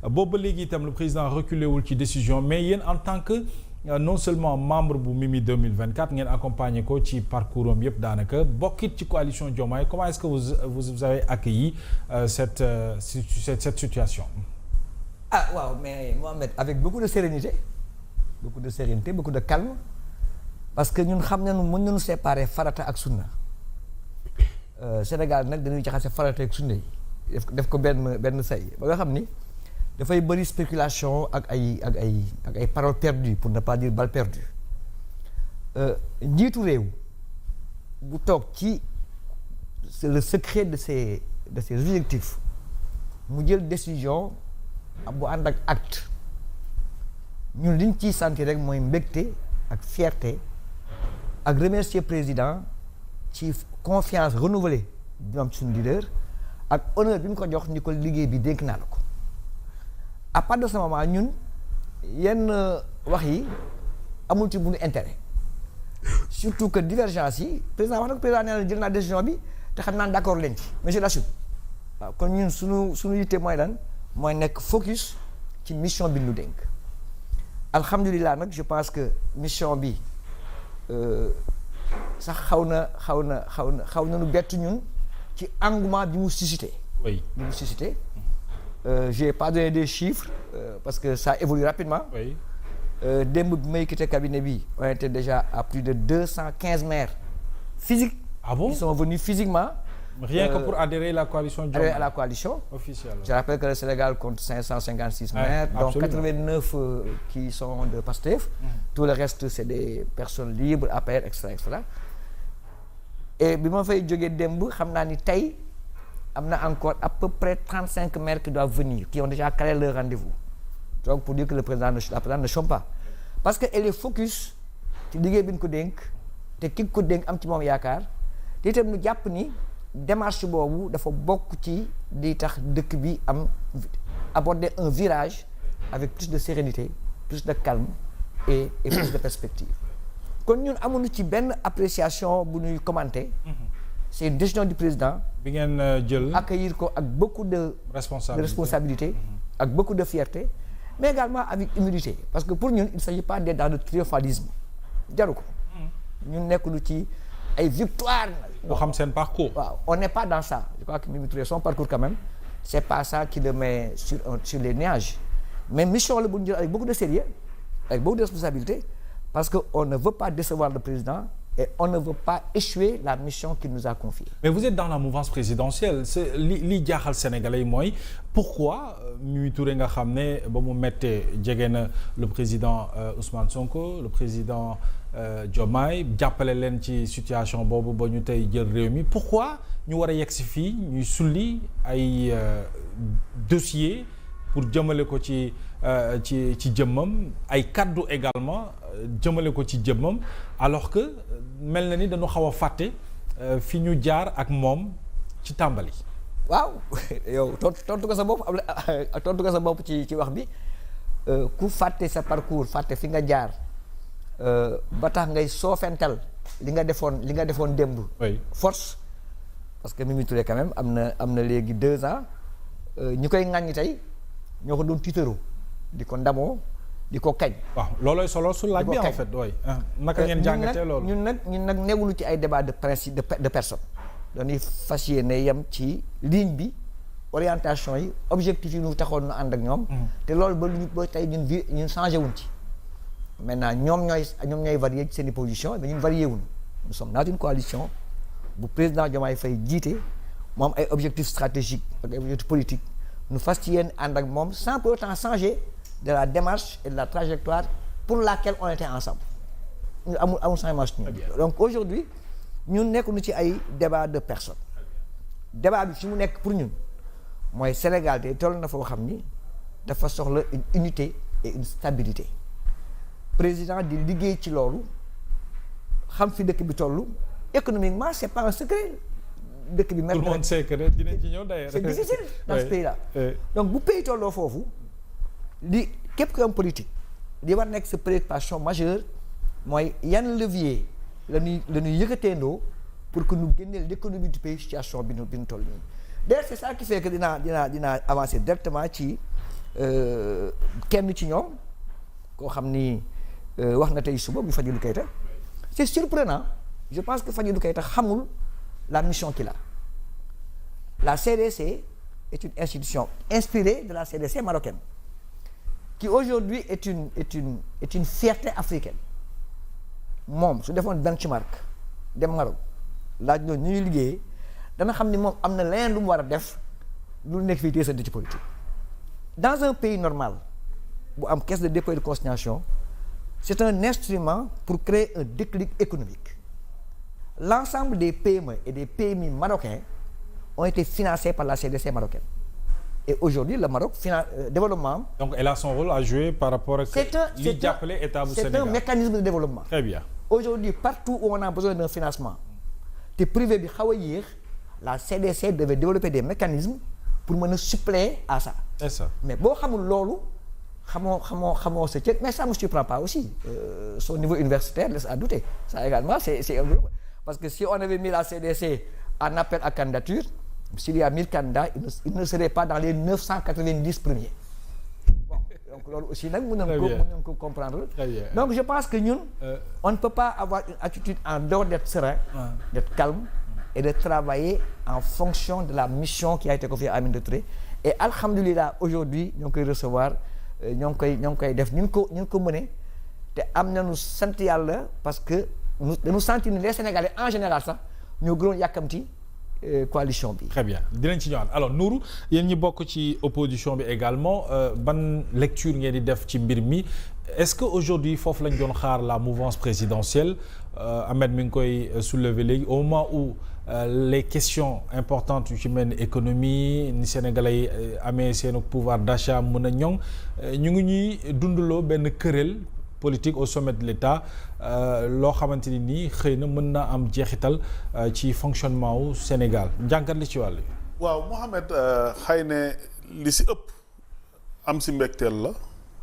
boobu ba léegi itam le président reculé wul ci décision mais yéen en tant que non seulement membre bu Mimi 2024 ngeen accompagner ko ci parcours am yëpp daanaka bokkit ci coalition Diomaye comment est-ce que vous avez accueilli cette situation. Ah waaw mais Mohamed avec beaucoup de sérénité beaucoup de calme parce que ñun xam nañu mën nañu séparer farata ak sunna Sénégal nag dañuy jaxase farata ak sunna yi def ko benn say ba nga xam ni dafay bëri spéculation ak ay paroles perdues pour ne pas dire balles perdues njiitu réew bu toog ci c'est le secret de ses objectifs mu jël décision bu ànd ak acte ñun liñ ciy sentir rek mooy mbégte ak fierté ak remercier président ci confiance renouvelée bi am suñu leader ak honneur bi mu ko jox ni ko liggéey bi dénk naa la ko à partir de ce moment ñun yenn wax yi amul ci bu ñu intérêt surtout que divergence yi président wax na ko président nee na jël naa décision bi te xam naa d'accord leen ci mais je l'assume waaw kon ñun suñu yitte mooy lan mooy nekk focus ci mission bi ñu dénk alhamdulilah nag je pense que mission bi sax xaw na nu bett ñun ci engouement bi mu suscité. Oui. bi mu suscité j'ai pas donné des chiffres parce que ça évolue rapidement. Oui. Démb bi may quitté cabinet bi on était déjà à plus de 215 maires physiques. Ah bon? Qui sont venus physiquement. Rien que pour adhérer à la coalition Diomaye. Adhérer à la coalition. Officielle. Je rappelle que le Sénégal compte 556 maires, Ouais, dont absolument. 89 qui sont de Pastef. Tout le reste c'est des personnes libres, APR, etc., etc. Et bi ma fay jógee démb xam naa ni tey am na encore à peu près 35 maires qui doivent venir, qui ont déjà calé leur rendez-vous. Donc pour dire que la présidente ne chôme pas. Parce que elle est focus ci liggéey bi ñu ko dénk te ki ko dénk am ci moom yaakaar te itam ñu jàpp ni démarche boobu dafa bokk ci di tax dëkk bi am aborder un virage avec plus de sérénité, plus de calme et plus de perspective. Kon ñun amuñu ci benn appréciation bu ñuy commenter. C'est une décision du président. bi ngeen jël Accueillir ko ak beaucoup de responsabilité ak beaucoup de fierté, mais également avec humilité parce que pour ñun il ne s'agit pas d'être dans le triomphalisme jaru ko. ñun nekkulu ci ay victoire. boo xam seen parcours. waaw on n'est pas dans ça. Je crois que Mimi Touré son parcours quand même c'est pas ça qui le met sur les nuages mais mission la bu ñu jël avec beaucoup de sérieux avec beaucoup de responsabilité parce que on ne veut pas décevoir le président et on ne veut pas échouer la mission qu'il nous a confiée. Mais vous êtes dans la mouvance présidentielle c'est li jaaxal sénégalais yi mooy pourquoi Mimi Touré nga xam ne ba mu mettee jege na le président Ousmane Sonko le président Diomaye jàppale leen ci situation boobu ba ñu tey jël réew mi pourquoi ñu war a yegg si fii ñuy sulli ay dossier pour jëmale ko ci jëmmam ay kaddu également jëmale ko ci jëmmam alors que mel na ni dañu xaw a fàtte fi ñu jaar ak moom ci tàmbali. waaw yow tontu ko sa bopp tontu ko sa bopp ci wax bi ku fàtte sa parcours fàtte fi nga jaar ba tax ngay soofental li nga defoon démb. oui force parce que Mimi Touré quand même am na léegi 2 ans ñi koy ŋàññi tey ñoo ko doon tiitaroo di ko ndamoo di ko kañ. waaw loolooy solo su laaj bi en fait oui. naka ngeen jàngatee loolu ñun nag newulu ci ay débat de principe de personne. dañuy fas yéene yem ci ligne bi orientation yi objectif yi ñu taxoon na ànd ak ñoom. te loolu ba tey ñun changé wuñ ci. maintenant ñoom ñooy varier ci seen i position mais ñun varié wuñ nous sommes dans une coalition bu président Diomaye Faye jiite mu am ay objectifs stratégiques ak ay objectifs politiques ñu fas ci yéen ànd ak moom sans pour autant changer de la démarche et de la trajectoire pour laquelle on était ensemble ñu amul changement ci ñun. Donc aujourd'hui ñun nekkuñu ci ay débat de personne débat bi fi mu nekk pour ñun mooy Sénégal te toll na foo xam ni dafa soxla une unité et une stabilité président di liggéey ci loolu xam fi dëkk bi toll économiquement c'est pas un secret dëkk bi. tout le monde sait que dinañ ci ñëw d'ailleurs. c'est difficile dans ce pays-là. Donc bu pays tolloo foofu li képp ku am politique li war nekk sa préoccupation majeure mooy yan levier la ñuy yëkkateendoo pour que ñu génneel l'économie du pays situation bi ñu toll nii. D'ailleurs c'est ça qui fait que dinaa avancer directement ci kenn ci ñoom koo xam ni wax na tey suba bu Fadilou Keïta c'est surprenant je pense que Fadilou Keïta xamul la mission qu'il a. La CDC est une institution inspirée de la CDC marocaine qui aujourd'hui est une fierté africaine moom su defoon benchmark dem Maroc laaj ñooñu ñu ñuy liggéeyee dana xam ni moom am na leneen lu mu war a def lu nekk fii téesante ci politique. Dans un pays normal bu am caisse de dépôt et de consignation c'est un instrument pour créer un déclic économique. L'ensemble des PME et des PMI marocains ont été financés par la CDC marocaine. Et aujourd'hui, le Maroc, développement... Donc, elle a son rôle à jouer par rapport à... C'est un mécanisme de développement. Très bien. Aujourd'hui, partout où on a besoin d'un financement, te privé bi xaw a yéex, la CDC devait développer des mécanismes pour mën a suppléer à ça. C'est ça. Mais boo xamul loolu, xamoo sa cër, mais ça ne me surprend pas aussi. Son niveau universitaire laisse à douter. Ça également, c'est un gros... Parce que si on avait mis la CDC en appel à candidature, s'il y a 1000 candidats, il ne serait pas dans les 990 premiers. Bon, donc loolu aussi nag mën nañu ko comprendre. Donc je pense que ñun on ne peut pas avoir une attitude en dehors d'être serein, d'être calme et de travailler en fonction de la mission qui a été confiée à Aminata Touré. Et alhamdoulilah aujourd'hui ñoo ngi koy recevoir ñoo ngi koy def ñu ko mëne te am nañu sant yàlla parce que dañu sentir ni les Sénégalais en général sax ñoo gënoon yàkkamti coalition bi. Très bien dinañ ci ñëwaat alors Nourou yéen ñi bokk ci opposition bi également ban lecture ngeen di def ci mbir mi est-ce que aujourd'hui foofu lañ doon xaar la mouvance présidentielle Ahmed mi ngi koy soulever léegi au moment où les questions importantes yu ci mel ni économie ni Sénégalais yi amee seen pouvoir d'achat mën a ñoŋ ñu ngi ñuy dundaloo benn querelle politique au sommet de l'État loo xamante ni nii xëy na mën naa am jeexital ci fonctionnement wu Sénégal njàngat li ci wàll. waaw Mohamed xëy ne li si ëpp am si mbégteel la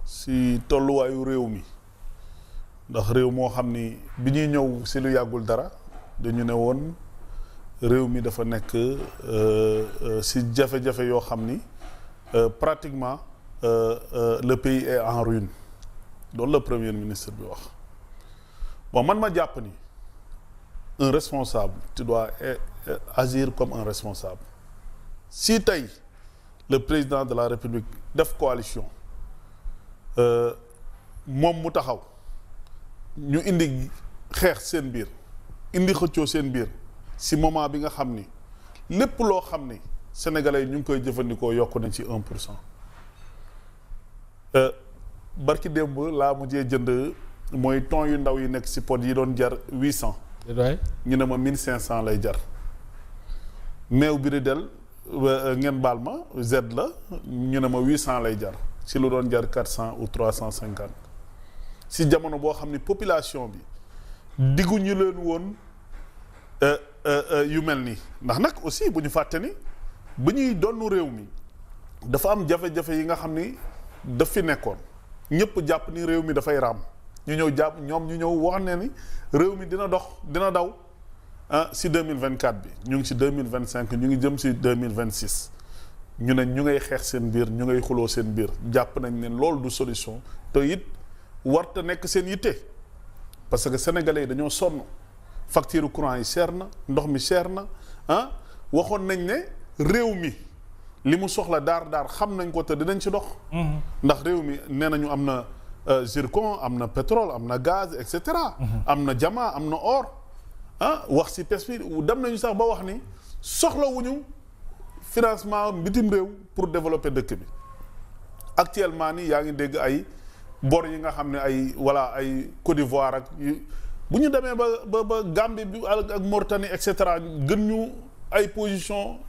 si tolluwaayu réew mi ndax réew moo xam ni bi ñuy ñëw si lu yàggul dara dañu ne woon réew mi dafa nekk si jafe-jafe yoo xam ni pratiquement le pays est en ruine. loolu la premier ministre bi wax bon man ma jàpp ni un responsable tu dois agir comme un responsable si tey le président de la République def coalition moom mu taxaw ñu indi xeex seen biir indi xëccoo seen biir si moment bi nga xam ni lépp loo xam ni sénégalais yi ñu ngi koy jëfandikoo yokk nañ ci 1%. barki démb laa mujjee jënd mooy ton yu ndaw yi nekk ci pot yi doon jar 800. ñu ne ma 1500 lay jar. meew bi di del ngeen baal ma Z la ñu ne ma 800 lay jar ci lu doon jar 400 ou 350. ci jamono boo xam ne population bi diggu ñu leen woon yu mel nii ndax nag aussi bu ñu fàtte ni bu ñuy donnu réew mi dafa am jafe-jafe yi nga xam ni daf fi nekkoon. ñëpp jàpp ni réew mi dafay raam ñu ñëw jàpp ñoom ñu ñëw wax ne ni réew mi dina dox dina daw si 2024 bi ñu ngi si 2025 ñu ngi jëm si 2026 ñu ne ñu ngay xeex seen biir ñu ngay xuloo seen biir jàpp nañ ne loolu du solution te it warta nekk seen yitte parce que sénégalais yi dañoo sonn facture courant yi cher na ndox mi cher na waxoon nañ ne réew mi li mu soxla daar xam nañ ko te dinañ ci dox. ndax réew mi nee nañu am na zircon am na pétrole am na gaz et cetera. am na diamant am na or wax ci pes bi dem nañu sax ba wax ni soxlawuñu financement bitim réew pour développer dëkk bi actuellement ni yaa ngi dégg ay bor yi nga xam ne ay ay Côte d'Ivoire ak bu ñu demee ba Gambie bi ak Mauritanie et cetera gën ñu ay position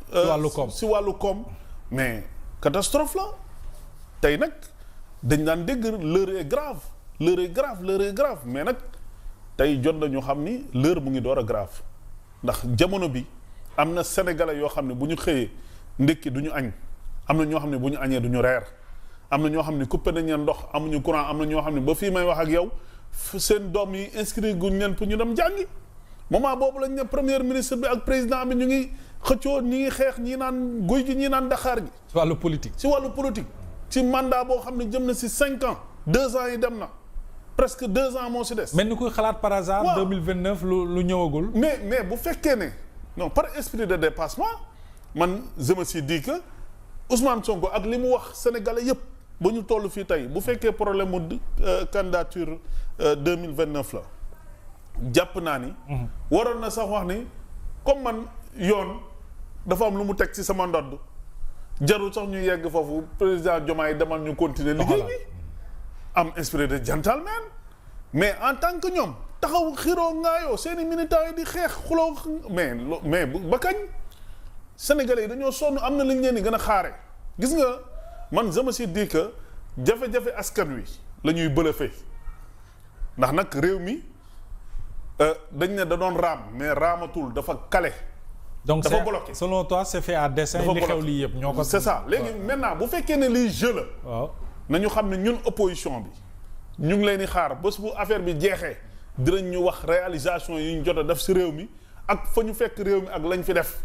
si wàllu koom mais catastrophe la tey nag dañ daan dégg l'heure est grave mais nag tey jot nañu xam ni l'heure mu ngi door a grave ndax jamono bi am na sénégalais yoo xam ne bu ñu xëyee ndékki du ñu añ am na ñoo xam ne bu ñu añee du ñu reer am na ñoo xam ne coupé nañ leen ndox amuñu courant am na ñoo xam ne ba fii may wax ak yow seen doom yi inscrit guñ leen pour ñu dem jàngi moment boobu lañ ne premier ministre bi ak président bi ñu ngi xëccoo ñi ngi xeex ñi naan guy gi ñi naan daxaar gi ci wàllu politique ci mandat boo xam ne jëm na si 5 ans 2 ans yi dem na presque 2 ans moo si des. mel ni kuy xalaat par hasard. waaw 2029 lu ñëwagul. mais bu fekkee ne non par esprit de dépassement man je me suis dit que Ousmane Sonko ak li mu wax sénégalais yëpp ba ñu toll fii tey bu fekkee problème mu candidature 2029 la jàpp naa ni. waroon na sax wax ni comme man yoon dafa am lu mu teg ci sama ndodd jarul sax ñu yegg foofu président Diomaye demal ñu continuer liggéey bi am esprit de gentleman mais en tant que ñoom taxaw xiroo ngaayoo seeni militants yi di xeex xuloo mais ba kañ sénégalais yi dañoo sonn am na li ñu leen di gën a xaare gis nga man je me suis dit que jafe-jafe askan wi la ñuy bëlëfee ndax nag réew mi dañ ne da doon raam mais raamatul dafa kale donc dafa bloqué selon toi c'est fait à dessein li xew lii yëpp ñoo ko c'est ça léegi maintenant bu fekkee ne lii jeu la waaw nañu xam ne ñun opposition bi ñu ngi leen di xaar bés bu affaire bi jeexee dinañ ñu wax réalisation yi ñu jot a def si réew mi ak fa ñu fekk réew mi ak lañ fi def